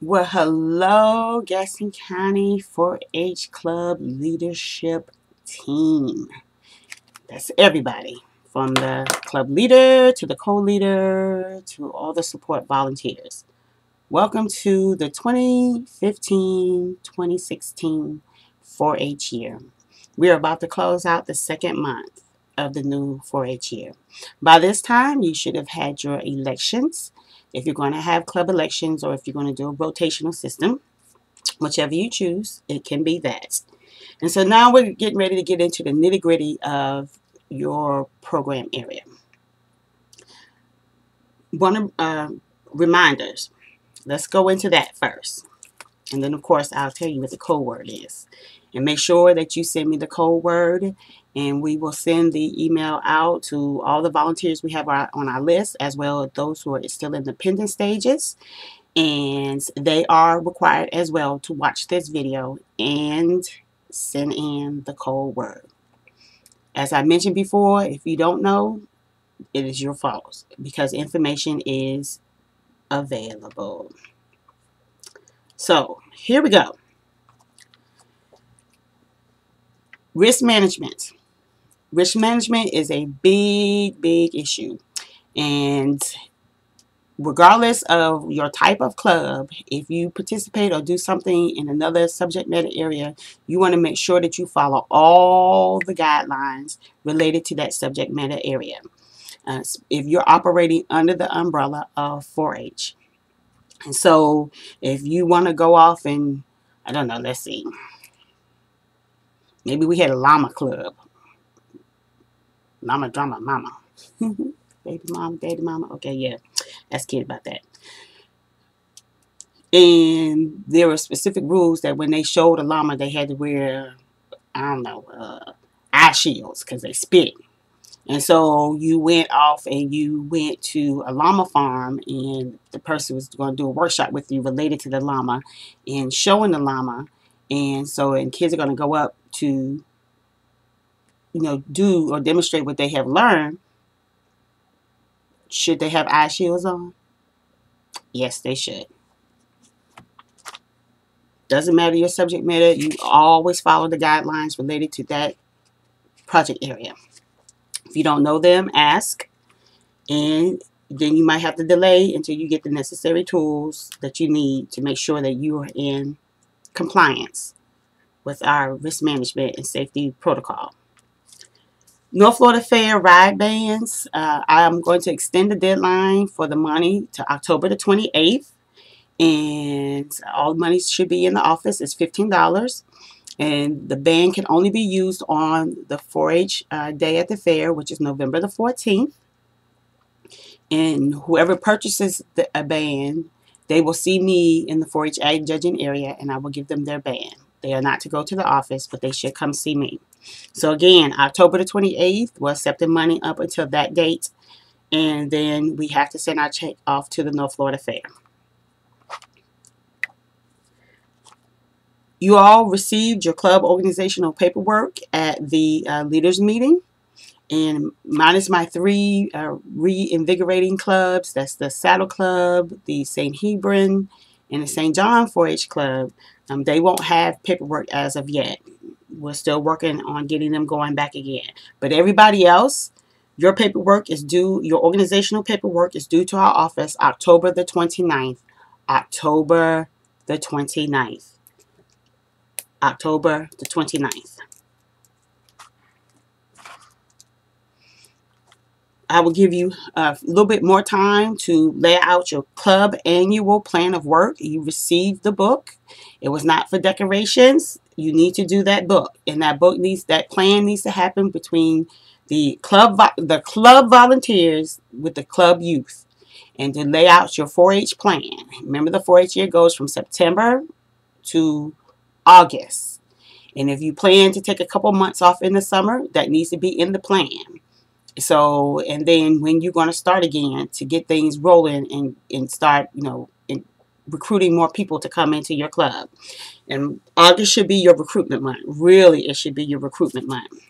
Well, hello, Gadsden County 4-H Club leadership team. That's everybody, from the club leader to the co-leader to all the support volunteers. Welcome to the 2015-2016 4-H year. We're about to close out the second month of the new 4-H year. By this time, you should have had your elections. If you're going to have club elections or if you're going to do a rotational system, whichever you choose, it can be that. And so now we're getting ready to get into the nitty gritty of your program area. One reminders. Let's go into that first. And then, of course, I'll tell you what the code word is. And make sure that you send me the code word, and we will send the email out to all the volunteers we have on our list, as well as those who are still in the pending stages. And they are required as well to watch this video and send in the code word. As I mentioned before, if you don't know, it is your fault because information is available. So here we go. Risk management. Risk management is a big issue. And regardless of your type of club, if you participate or do something in another subject matter area, you want to make sure that you follow all the guidelines related to that subject matter area. If you're operating under the umbrella of 4-H. And so if you want to go off and, I don't know, let's see, maybe we had a llama club. Llama drama mama. Baby mama, daddy mama. Okay, yeah. Ask kid about that. And there were specific rules that when they showed a llama, they had to wear, I don't know, eye shields because they spit. And so you went off and you went to a llama farm, and the person was going to do a workshop with you related to the llama and showing the llama. And so, and kids are going to go up to, do or demonstrate what they have learned. Should they have eye shields on? Yes, they should. Doesn't matter your subject matter. You always follow the guidelines related to that project area. If you don't know them, ask. And then you might have to delay until you get the necessary tools that you need to make sure that you are in compliance with our risk management and safety protocol. North Florida Fair ride bans. I'm going to extend the deadline for the money to October the 28th. And all money should be in the office. It's $15. And the ban can only be used on the 4-H day at the fair, which is November the 14th. And whoever purchases a ban, they will see me in the 4-H ag judging area, and I will give them their ban. They are not to go to the office, but they should come see me. So again, October the 28th, we're accepting money up until that date. And then we have to send our check off to the North Florida Fair. You all received your club organizational paperwork at the leaders meeting. And mine is my three reinvigorating clubs. That's the Saddle Club, the St. Hebron, and the St. John 4-H Club. They won't have paperwork as of yet. We're still working on getting them going back again. But everybody else, your paperwork is due, your organizational paperwork is due to our office October the 29th. October the 29th. October the 29th. I will give you a little bit more time to lay out your club annual plan of work. You received the book. It was not for decorations. You need to do that book. And that plan needs to happen between the club volunteers with the club youth, and to lay out your 4-H plan. Remember, the 4-H year goes from September to August. And if you plan to take a couple months off in the summer, that needs to be in the plan. So, and then when you're going to start again to get things rolling and start, recruiting more people to come into your club. And August should be your recruitment month. Really, it should be your recruitment month.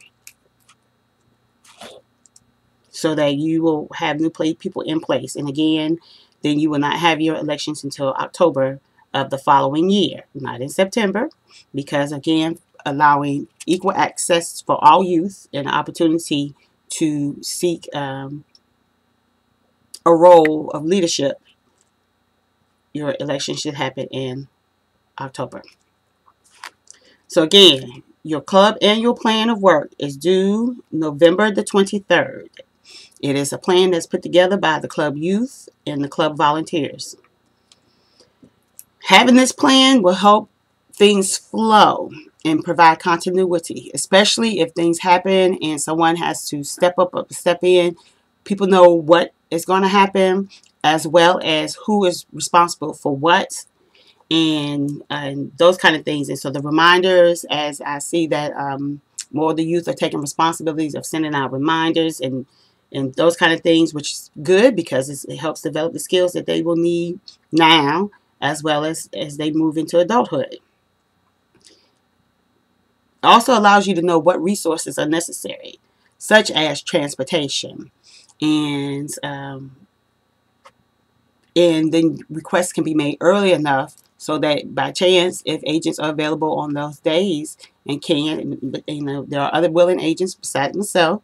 So that you will have new people in place. And again, then you will not have your elections until October of the following year, not in September, because again, allowing equal access for all youth and opportunity to seek a role of leadership. Your election should happen in October. So again, your club annual plan of work is due November the 23rd. It is a plan that's put together by the club youth and the club volunteers. Having this plan will help things flow and provide continuity, especially if things happen and someone has to step up or step in. People know what is going to happen, as well as who is responsible for what, and those kind of things. And so the reminders, as I see that more of the youth are taking responsibilities of sending out reminders and those kind of things, which is good because it helps develop the skills that they will need now, as well as they move into adulthood. It also allows you to know what resources are necessary, such as transportation, and then requests can be made early enough so that by chance, if agents are available on those days and can, there are other willing agents besides myself.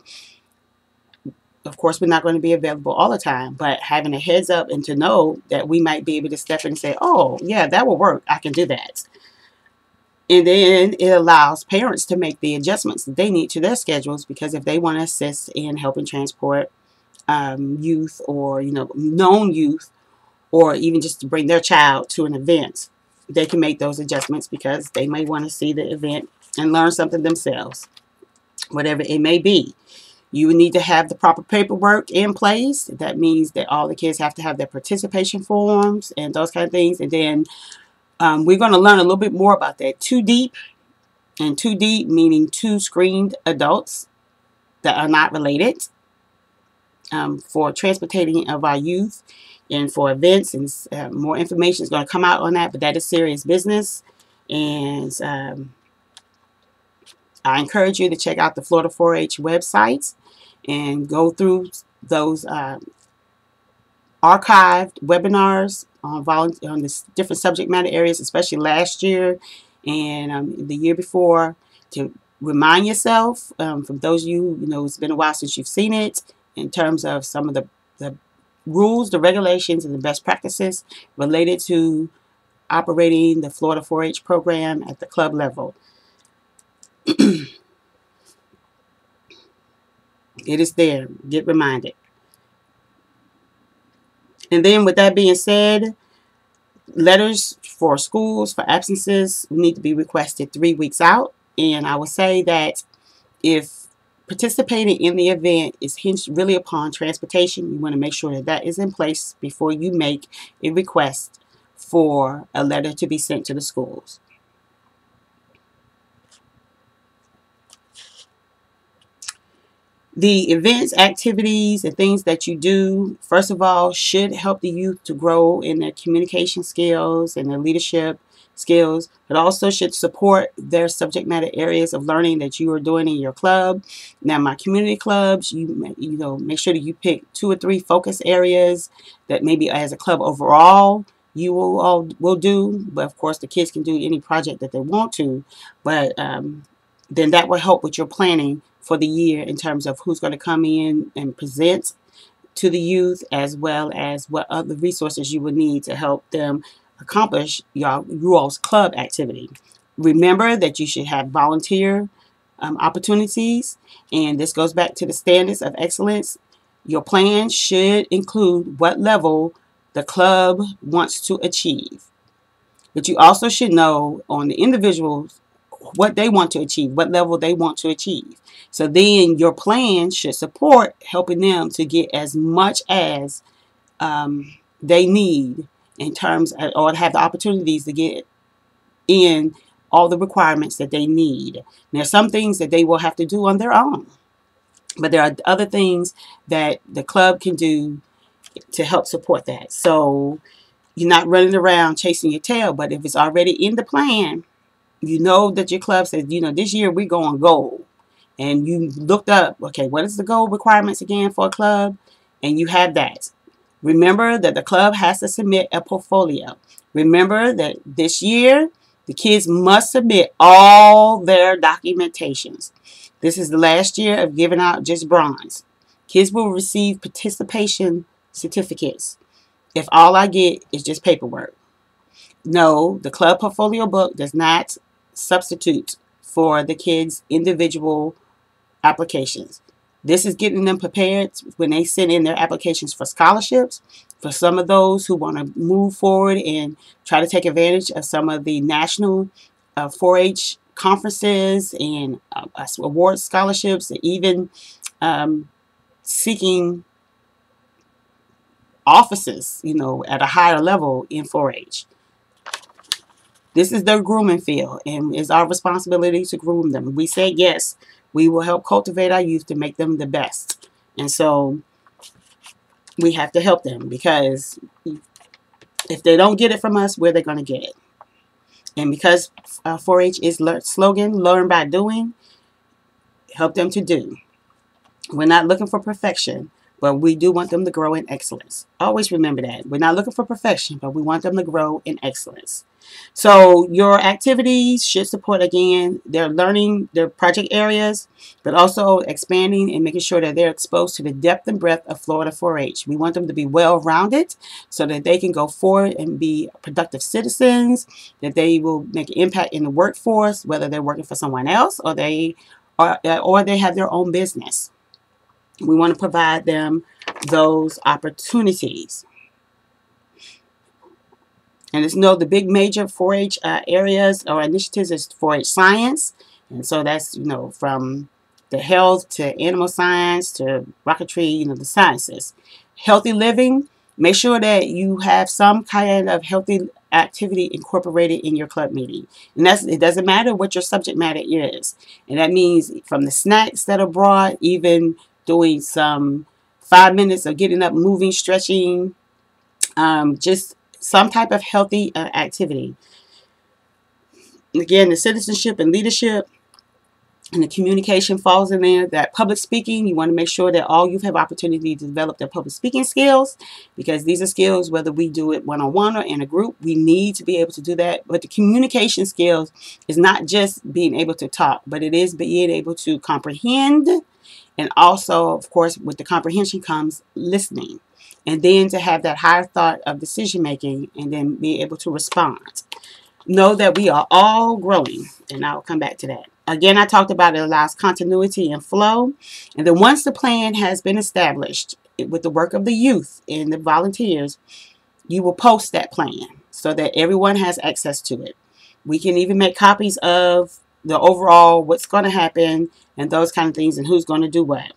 Of course, we're not going to be available all the time, but having a heads up and to know that we might be able to step in and say, oh, yeah, that will work. I can do that. And then it allows parents to make the adjustments that they need to their schedules, because if they want to assist in helping transport youth, or known youth, or even just to bring their child to an event, they can make those adjustments because they may want to see the event and learn something themselves, whatever it may be. You need to have the proper paperwork in place. That means that all the kids have to have their participation forms and those kind of things. And then we're going to learn a little bit more about that. Too deep, and too deep meaning two screened adults that are not related, for transporting of our youth and for events. And more information is going to come out on that, but that is serious business. And I encourage you to check out the Florida 4-H websites and go through those archived webinars on the different subject matter areas, especially last year and the year before, to remind yourself, for those of you, it's been a while since you've seen it, in terms of some of the rules, the regulations, and the best practices related to operating the Florida 4-H program at the club level. It is there. Get reminded. And then with that being said, letters for schools for absences need to be requested 3 weeks out. And I would say that if participating in the event is hinged really upon transportation, you want to make sure that that is in place before you make a request for a letter to be sent to the schools. The events, activities, and things that you do, first of all, should help the youth to grow in their communication skills and their leadership skills. It also should support their subject matter areas of learning that you are doing in your club. Now, my community clubs, make sure that you pick 2 or 3 focus areas that maybe as a club overall you will do. But of course, the kids can do any project that they want to. But then that will help with your planning for the year in terms of who's going to come in and present to the youth, as well as what other resources you would need to help them accomplish you all's club activity. Remember that you should have volunteer opportunities, and this goes back to the standards of excellence. Your plan should include what level the club wants to achieve, but you also should know on the individuals what they want to achieve, what level they want to achieve. So then your plan should support helping them to get as much as they need in terms of, or have the opportunities to get in all the requirements that they need. There are some things that they will have to do on their own, but there are other things that the club can do to help support that. So you're not running around chasing your tail, but if it's already in the plan, you know that your club says, this year we're going gold. And you looked up, okay, what is the gold requirements again for a club? And you have that. Remember that the club has to submit a portfolio. Remember that this year, the kids must submit all their documentations. This is the last year of giving out just bronze. Kids will receive participation certificates if all I get is just paperwork. No, the club portfolio book does not substitute for the kids' individual applications. This is getting them prepared when they send in their applications for scholarships. For some of those who want to move forward and try to take advantage of some of the national 4-H conferences and award scholarships, and even seeking offices, at a higher level in 4-H. This is their grooming field, and it's our responsibility to groom them. We say yes, we will help cultivate our youth to make them the best. And so we have to help them, because if they don't get it from us, where are they going to get it? And because 4-H is slogan, learn by doing, help them to do. We're not looking for perfection, but we do want them to grow in excellence. Always remember that. We're not looking for perfection, but we want them to grow in excellence. So your activities should support, again, their learning, their project areas, but also expanding and making sure that they're exposed to the depth and breadth of Florida 4-H. We want them to be well-rounded so that they can go forward and be productive citizens, that they will make an impact in the workforce, whether they're working for someone else or they have their own business. We want to provide them those opportunities. And it's the big major 4-H areas or initiatives is 4-H science. And so that's, from the health to animal science to rocketry, the sciences. Healthy living, make sure that you have some kind of healthy activity incorporated in your club meeting. And it doesn't matter what your subject matter is. And that means from the snacks that are brought, even doing some 5 minutes of getting up, moving, stretching, just some type of healthy activity. Again, the citizenship and leadership and the communication falls in there. That public speaking, you want to make sure that all youth have opportunity to develop their public speaking skills, because these are skills, whether we do it one-on-one or in a group, we need to be able to do that. But the communication skills is not just being able to talk, but it is being able to comprehend. And also, of course, with the comprehension comes listening. And then to have that higher thought of decision making and then be able to respond. Know that we are all growing. And I'll come back to that. Again, I talked about it allows continuity and flow. And then once the plan has been established with the work of the youth and the volunteers, you will post that plan so that everyone has access to it. We can even make copies of the overall what's going to happen and those kind of things and who's going to do what.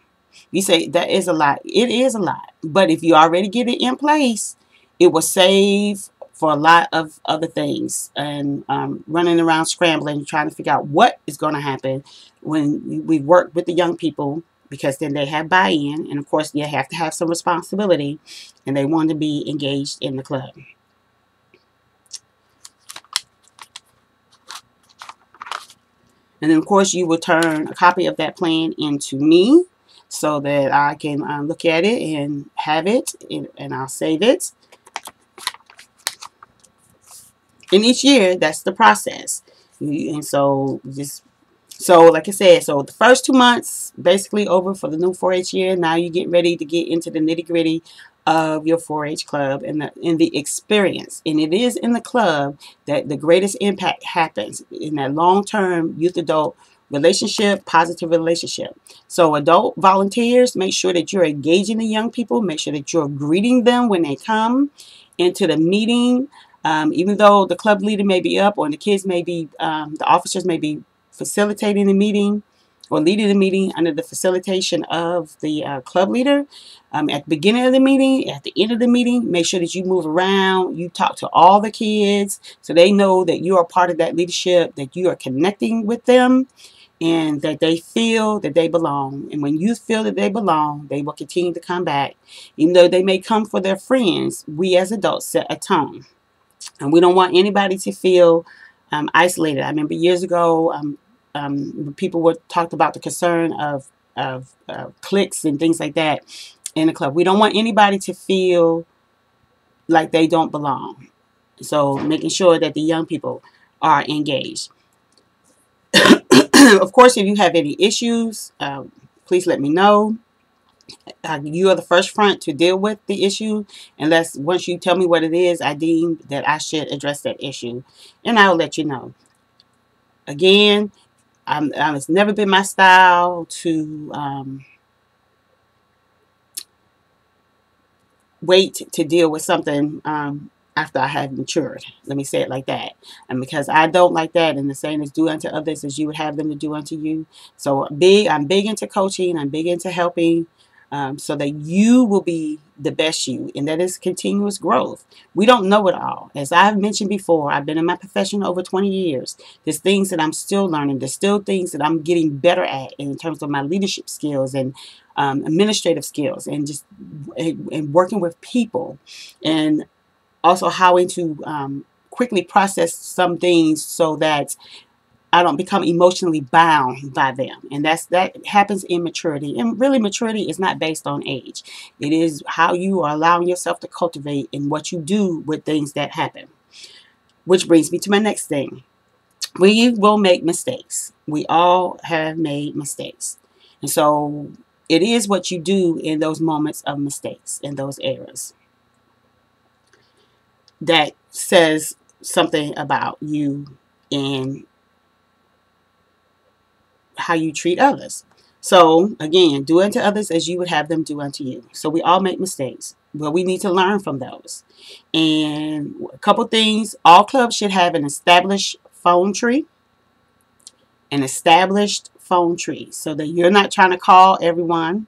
You say that is a lot. It is a lot. But if you already get it in place, it will save for a lot of other things. And running around scrambling, trying to figure out what is going to happen when we work with the young people, because then they have buy-in. And, of course, they have to have some responsibility. And they want to be engaged in the club. And then, of course, you will turn a copy of that plan into me so that I can look at it and have it, and I'll save it. And each year, that's the process. And so, like I said, so the first 2 months, basically over for the new 4-H year. Now you get ready to get into the nitty-gritty of your 4-H club and the experience. And it is in the club that the greatest impact happens in that long-term youth-adult relationship, positive relationship. So adult volunteers, make sure that you're engaging the young people. Make sure that you're greeting them when they come into the meeting. Even though the club leader may be up, or the kids may be, the officers may be facilitating the meeting or leading the meeting under the facilitation of the club leader. At the beginning of the meeting, at the end of the meeting, make sure that you move around. You talk to all the kids so they know that you are part of that leadership, that you are connecting with them, and that they feel that they belong. And when you feel that they belong, they will continue to come back. Even though they may come for their friends, we as adults set a tone. And we don't want anybody to feel isolated. I remember years ago, people were talked about the concern of cliques and things like that in the club. We don't want anybody to feel like they don't belong. So making sure that the young people are engaged. Of course, if you have any issues, please let me know. You are the first front to deal with the issue, unless once you tell me what it is, I deem that I should address that issue, and I'll let you know. Again, it's never been my style to wait to deal with something after I have matured. Let me say it like that. And because I don't like that, and the saying is do unto others as you would have them to do unto you. So I'm big into coaching. I'm big into helping so that you will be the best you. And that is continuous growth. We don't know it all. As I've mentioned before, I've been in my profession over 20 years. There's things that I'm still learning. There's still things that I'm getting better at in terms of my leadership skills and administrative skills, and just and working with people, and also how to quickly process some things so that I don't become emotionally bound by them. And that happens in maturity. And really, maturity is not based on age. It is how you are allowing yourself to cultivate and what you do with things that happen. Which brings me to my next thing. We will make mistakes. We all have made mistakes. And so it is what you do in those moments of mistakes, in those errors, that says something about you and how you treat others. So again, do unto others as you would have them do unto you. So we all make mistakes, but we need to learn from those. And a couple things: all clubs should have an established phone tree. An established phone tree, so that you're not trying to call everyone.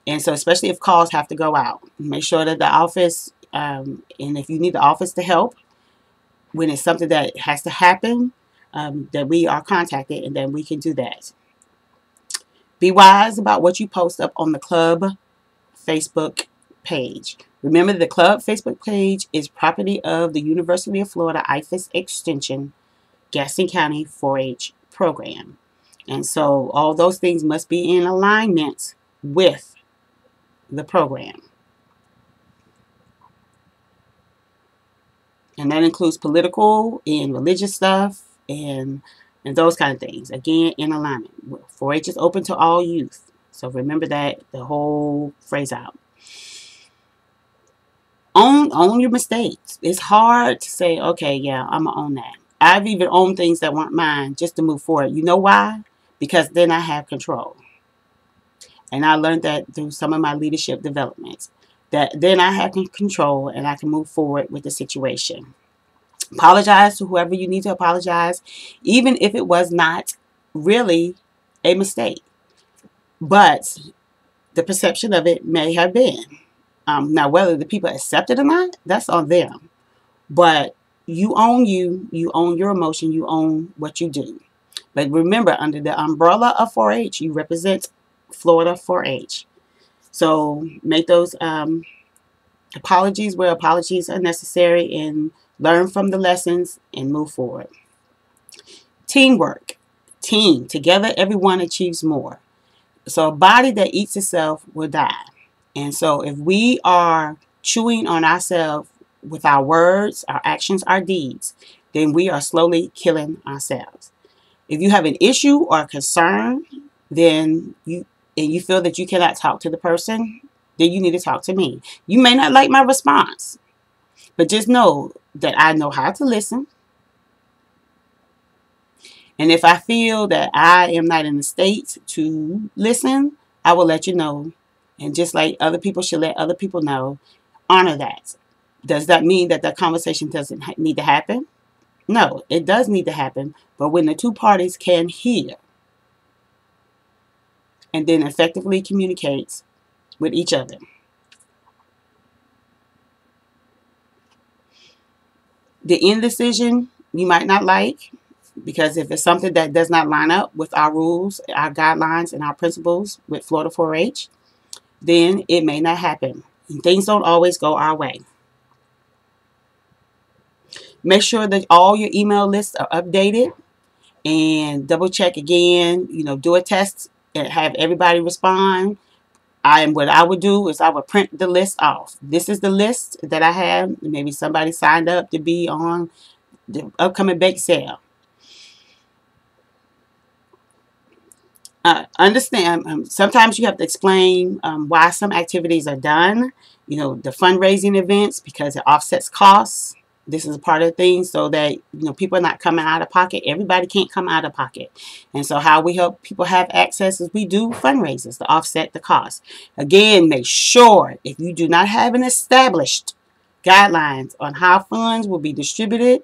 And so especially if calls have to go out, make sure that the office, and if you need the office to help when it's something that has to happen, that we are contacted, and then we can do that. Be wise about what you post up on the club Facebook page. Remember, the club Facebook page is property of the University of Florida IFAS Extension Gadsden County 4-H program. And so all those things must be in alignment with the program. And that includes political and religious stuff and those kind of things. Again, in alignment. 4-H is open to all youth. So remember that, the whole phrase out. Own your mistakes. It's hard to say, okay, yeah, I'm going to own that. I've even owned things that weren't mine just to move forward. You know why? Because then I have control. And I learned that through some of my leadership developments. That then I have control and I can move forward with the situation. Apologize to whoever you need to apologize, even if it was not really a mistake. But the perception of it may have been. Now, whether the people accept it or not, that's on them. But you own you own your emotion, you own what you do. But remember, under the umbrella of 4-H, you represent Florida 4-H. So make those apologies where apologies are necessary, and learn from the lessons and move forward. Teamwork. Team. Together, everyone achieves more. So a body that eats itself will die. And so if we are chewing on ourselves with our words, our actions, our deeds, then we are slowly killing ourselves. If you have an issue or a concern, then you feel that you cannot talk to the person, then you need to talk to me. You may not like my response, but just know that I know how to listen. And if I feel that I am not in the state to listen, I will let you know. And just like other people should let other people know, honor that. Does that mean that that conversation doesn't need to happen? No, it does need to happen. But when the two parties can hear and then effectively communicate with each other. The indecision you might not like, because if it's something that does not line up with our rules, our guidelines, and our principles with Florida 4-H, then it may not happen. And things don't always go our way. Make sure that all your email lists are updated, and double check again, do a test and have everybody respond. what I would do is I would print the list off. This is the list that I have. Maybe somebody signed up to be on the upcoming bake sale. Understand, sometimes you have to explain why some activities are done. You know, the fundraising events, because it offsets costs. This is a part of the thing, so that, you know, people are not coming out of pocket. Everybody can't come out of pocket. And so how we help people have access is we do fundraisers to offset the cost. Again, make sure if you do not have an established guidelines on how funds will be distributed,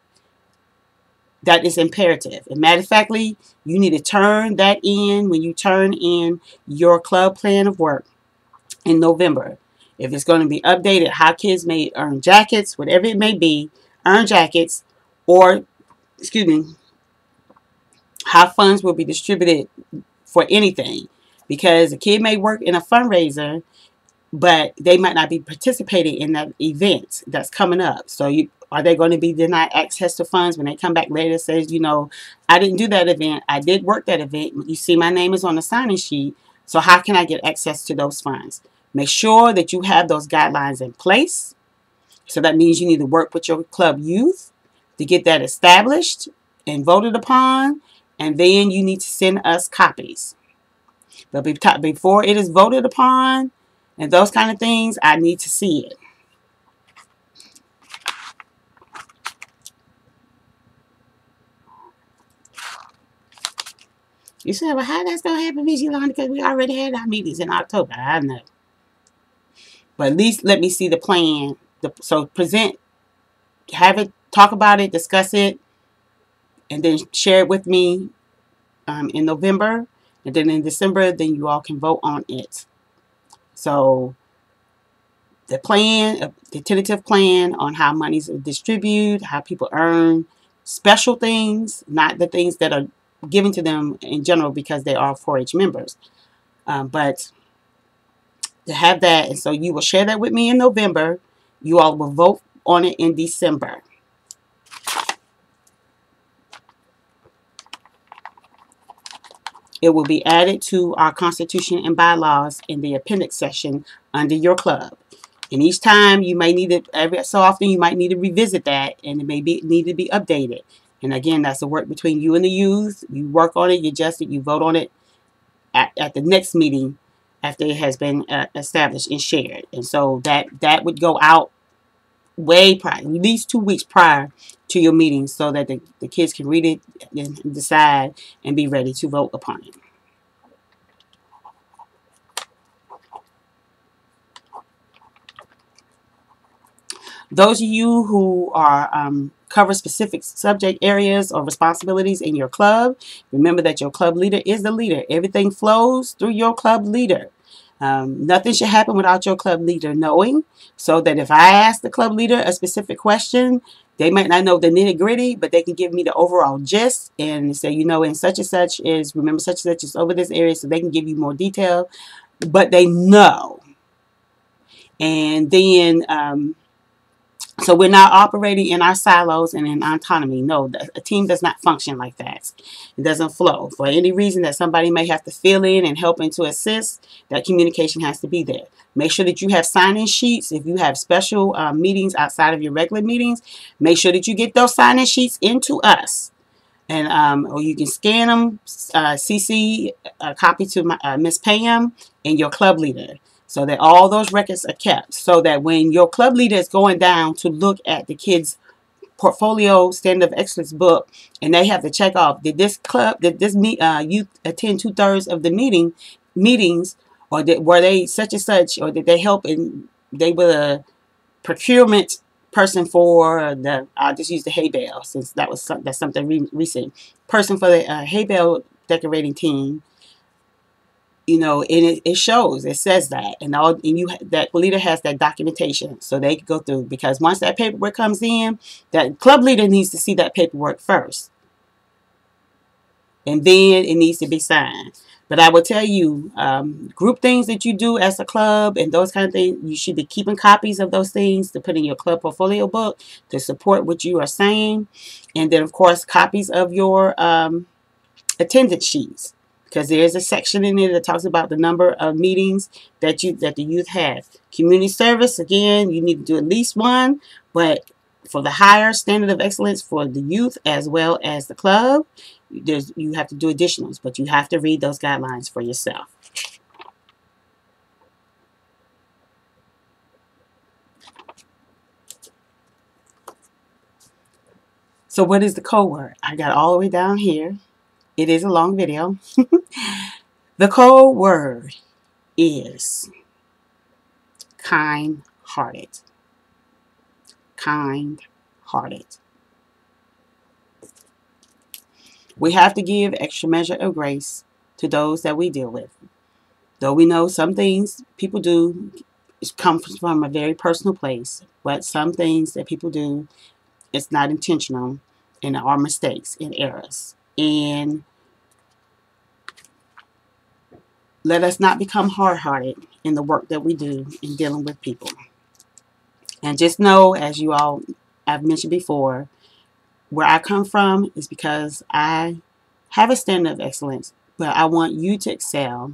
that is imperative. And matter of factly, you need to turn that in when you turn in your club plan of work in November. If it's going to be updated, how kids may earn jackets, whatever it may be, earn jackets, or, excuse me, how funds will be distributed for anything. Because a kid may work in a fundraiser, but they might not be participating in that event that's coming up. So are they going to be denied access to funds when they come back later and says, you know, I didn't do that event. I did work that event. You see my name is on the sign-in sheet. So how can I get access to those funds? Make sure that you have those guidelines in place. So that means you need to work with your club youth to get that established and voted upon. And then you need to send us copies. But before it is voted upon and those kind of things, I need to see it. You say, well, how that's going to happen, Miss Yolanda? Because we already had our meetings in October. I know. But at least let me see the plan. So present, have it, talk about it, discuss it, and then share it with me in November. And then in December, then you all can vote on it. So the plan, the tentative plan on how monies are distributed, how people earn special things, not the things that are given to them in general because they are 4-H members. But to have that, and so you will share that with me in November. You all will vote on it in December. It will be added to our Constitution and bylaws in the appendix section under your club. And each time you may need it, every so often you might need to revisit that, and it may need to be updated. And again, that's the work between you and the youth. You work on it, you adjust it, you vote on it at the next meeting after it has been established and shared. And so that would go out way prior, at least 2 weeks prior to your meeting, so that the kids can read it and decide and be ready to vote upon it. Those of you who are cover specific subject areas or responsibilities in your club, remember that your club leader is the leader. Everything flows through your club leader. Nothing should happen without your club leader knowing, so that if I ask the club leader a specific question, they might not know the nitty gritty, but they can give me the overall gist and say, you know, and such is, remember such and such is over this area, so they can give you more detail, but they know. And then, so we're not operating in our silos and in autonomy. No, a team does not function like that. It doesn't flow. For any reason that somebody may have to fill in and help in to assist, that communication has to be there. Make sure that you have sign-in sheets. If you have special meetings outside of your regular meetings, make sure that you get those sign-in sheets into us. And or you can scan them, CC a copy to Miss Pam and your club leader, so that all those records are kept, so that when your club leader is going down to look at the kids' portfolio standard of excellence book, and they have to check off, did this youth attend 2/3 of the meetings, or were they such and such, or did they help in, they were a procurement person for I'll just use the hay bale, since that's something recent, person for the hay bale decorating team. You know, and it shows, it says that, and that leader has that documentation, so they can go through, because once that paperwork comes in, that club leader needs to see that paperwork first, and then it needs to be signed. But I will tell you, group things that you do as a club and those kind of things, you should be keeping copies of those things to put in your club portfolio book to support what you are saying, and then of course copies of your attendance sheets. because there is a section in there that talks about the number of meetings that the youth have. Community service, again, you need to do at least one, but for the higher standard of excellence for the youth as well as the club, you have to do additionals, but you have to read those guidelines for yourself. So what is the code word? I got all the way down here. It is a long video. The code word is kind-hearted. Kind-hearted. We have to give extra measure of grace to those that we deal with. Though we know some things people do come from a very personal place, but some things that people do, it's not intentional and are mistakes and errors. And let us not become hard-hearted in the work that we do in dealing with people. And just know, as you all I've mentioned before, where I come from is because I have a standard of excellence, but I want you to excel.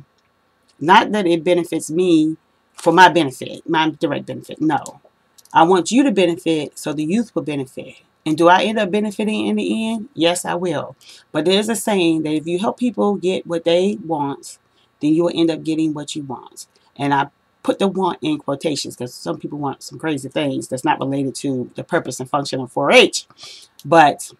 Not that it benefits me for my benefit, my direct benefit. No. I want you to benefit so the youth will benefit. And do I end up benefiting in the end? Yes, I will. But there's a saying that if you help people get what they want, then you will end up getting what you want. And I put the want in quotations because some people want some crazy things that's not related to the purpose and function of 4-H. But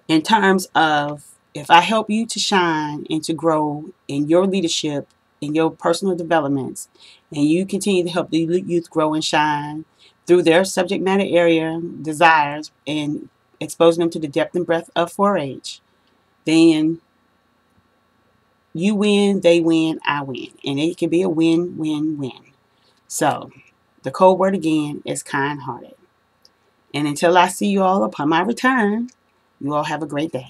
in terms of, if I help you to shine and to grow in your leadership, in your personal developments, and you continue to help the youth grow and shine through their subject matter area desires and exposing them to the depth and breadth of 4-H, then you win, they win, I win. And it can be a win-win-win. So the code word again is kind-hearted. And until I see you all upon my return, you all have a great day.